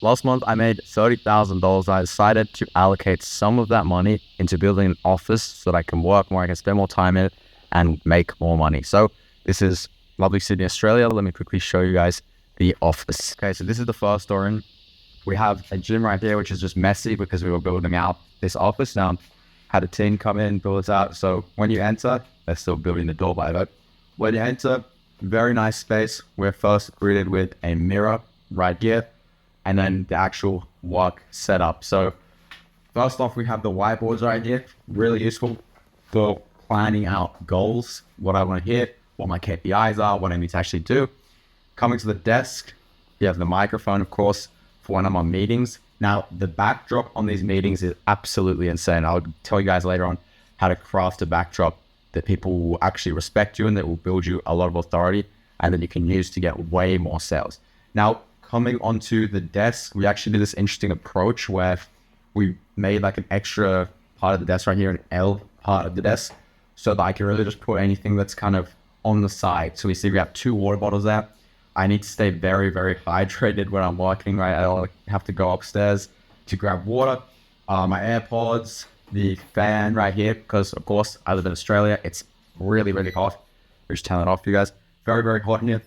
Last month, I made $30,000. I decided to allocate some of that money into building an office so that I can work more, I can spend more time in it and make more money. So this is lovely Sydney, Australia. Let me quickly show you guys the office. Okay, so this is the first door in. We have a gym right here, which is just messy because we were building out this office. Now, had a team come in, build it out. So when you enter, they're still building the door by the way. When you enter, very nice space. We're first greeted with a mirror right here, and then the actual work setup. So first off, we have the whiteboards right here, really useful for planning out goals, what I want to hit, what my KPIs are, what I need to actually do. Coming to the desk, you have the microphone, of course, for when I'm on meetings. Now, the backdrop on these meetings is absolutely insane. I'll tell you guys later on how to craft a backdrop that people will actually respect you and that will build you a lot of authority and that you can use to get way more sales. Now, coming onto the desk, we actually did this interesting approach where we made like an extra part of the desk right here, an L part of the desk, so that I can really just put anything that's kind of on the side. So we see we have 2 water bottles there. I need to stay very, very hydrated when I'm working, right? I don't have to go upstairs to grab water. My AirPods, the fan right here, because of course, I live in Australia. It's really, really hot. I'll just turn it off for you guys. Very, very hot in here.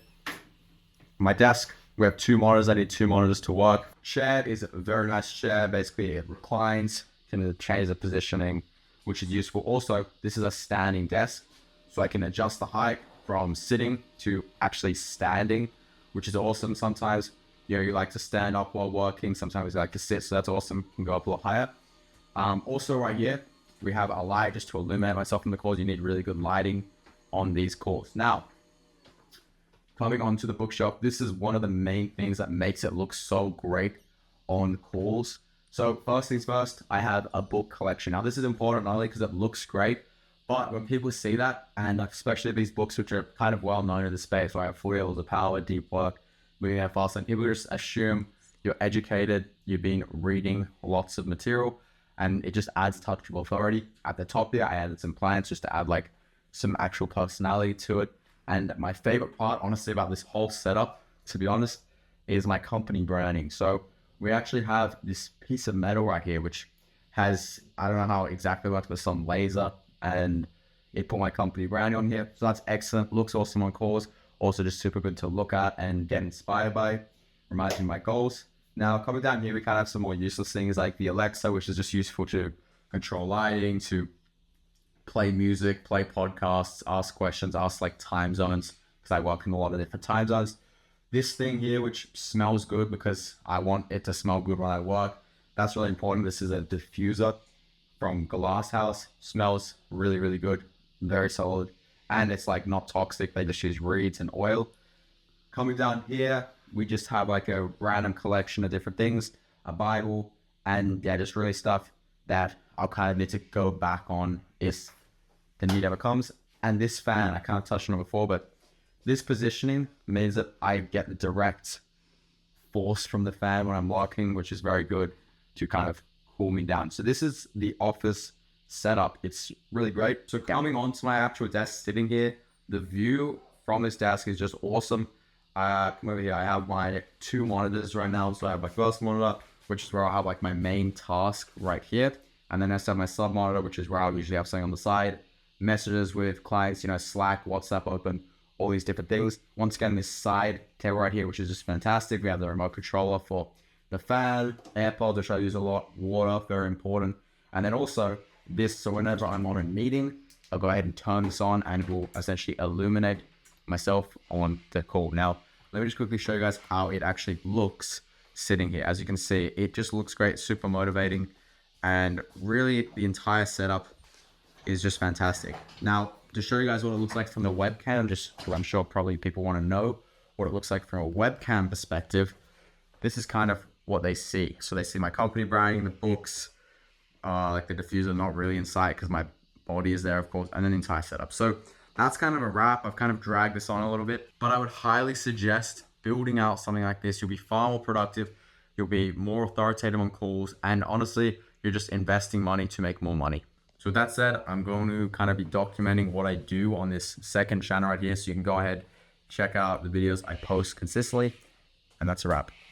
My desk, we have 2 monitors. I need 2 monitors to work. Chair is a very nice chair. Basically, it reclines, can change the positioning, which is useful. Also, this is a standing desk, so I can adjust the height from sitting to actually standing, which is awesome. Sometimes, you like to stand up while working. Sometimes you like to sit, so that's awesome. You can go up a little higher. Also right here, we have a light just to illuminate myself in the calls. You need really good lighting on these calls. Now, coming onto the bookshelf, this is one of the main things that makes it look so great on calls. So first things first, I have a book collection. Now this is important not only because it looks great, but when people see that, and especially these books which are kind of well known in the space, like 40 Laws of Power, Deep Work, Millionaire Fast, and people just assume you're educated, you've been reading lots of material, and it just adds touchable authority. At the top here, I added some plans just to add like some actual personality to it. And my favorite part, honestly, about this whole setup, to be honest, is my company branding. So we actually have this piece of metal right here, which has, I don't know how exactly works, but some laser, and it put my company branding on here. So that's excellent. Looks awesome on calls. Also just super good to look at and get inspired by. Reminds me of my goals. Now coming down here, we kind of have some more useless things like the Alexa, which is just useful to control lighting, to play music, play podcasts, ask questions, ask like time zones, because I work in a lot of different time zones. This thing here, which smells good because I want it to smell good when I work. That's really important. This is a diffuser from Glass House. Smells really, really good. Very solid. And it's like not toxic. They just use reeds and oil. Coming down here, we just have like a random collection of different things, a Bible, and yeah, just really stuff that I'll kind of need to go back on if the need ever comes. And this fan, I kind of touched on it before, but this positioning means that I get the direct force from the fan when I'm walking, which is very good to kind of cool me down. So this is the office setup. It's really great. So coming onto my actual desk, sitting here, the view from this desk is just awesome. Come over here, I have my 2 monitors right now. So I have my first monitor, which is where I have like my main task right here. And then I have my sub monitor, which is where I'll usually have something on the side. Messages with clients, Slack, WhatsApp open, all these different things. Once again, this side table right here, which is just fantastic. We have the remote controller for the fan, AirPods, which I use a lot, water, very important. And then also this, so whenever I'm on a meeting, I'll go ahead and turn this on and it will essentially illuminate myself on the call. Now, let me just quickly show you guys how it actually looks sitting here. As you can see, it just looks great, super motivating. And really the entire setup is just fantastic. Now, to show you guys what it looks like from the webcam, I'm sure probably people want to know what it looks like from a webcam perspective. This is kind of what they see. So they see my company branding, the books, like the diffuser, not really in sight because my body is there, of course, and then the entire setup. So that's kind of a wrap. I've kind of dragged this on a little bit, but I would highly suggest building out something like this. You'll be far more productive. You'll be more authoritative on calls. And honestly, you're just investing money to make more money. So with that said, I'm going to kind of be documenting what I do on this second channel right here. So you can go ahead, check out the videos I post consistently. And that's a wrap.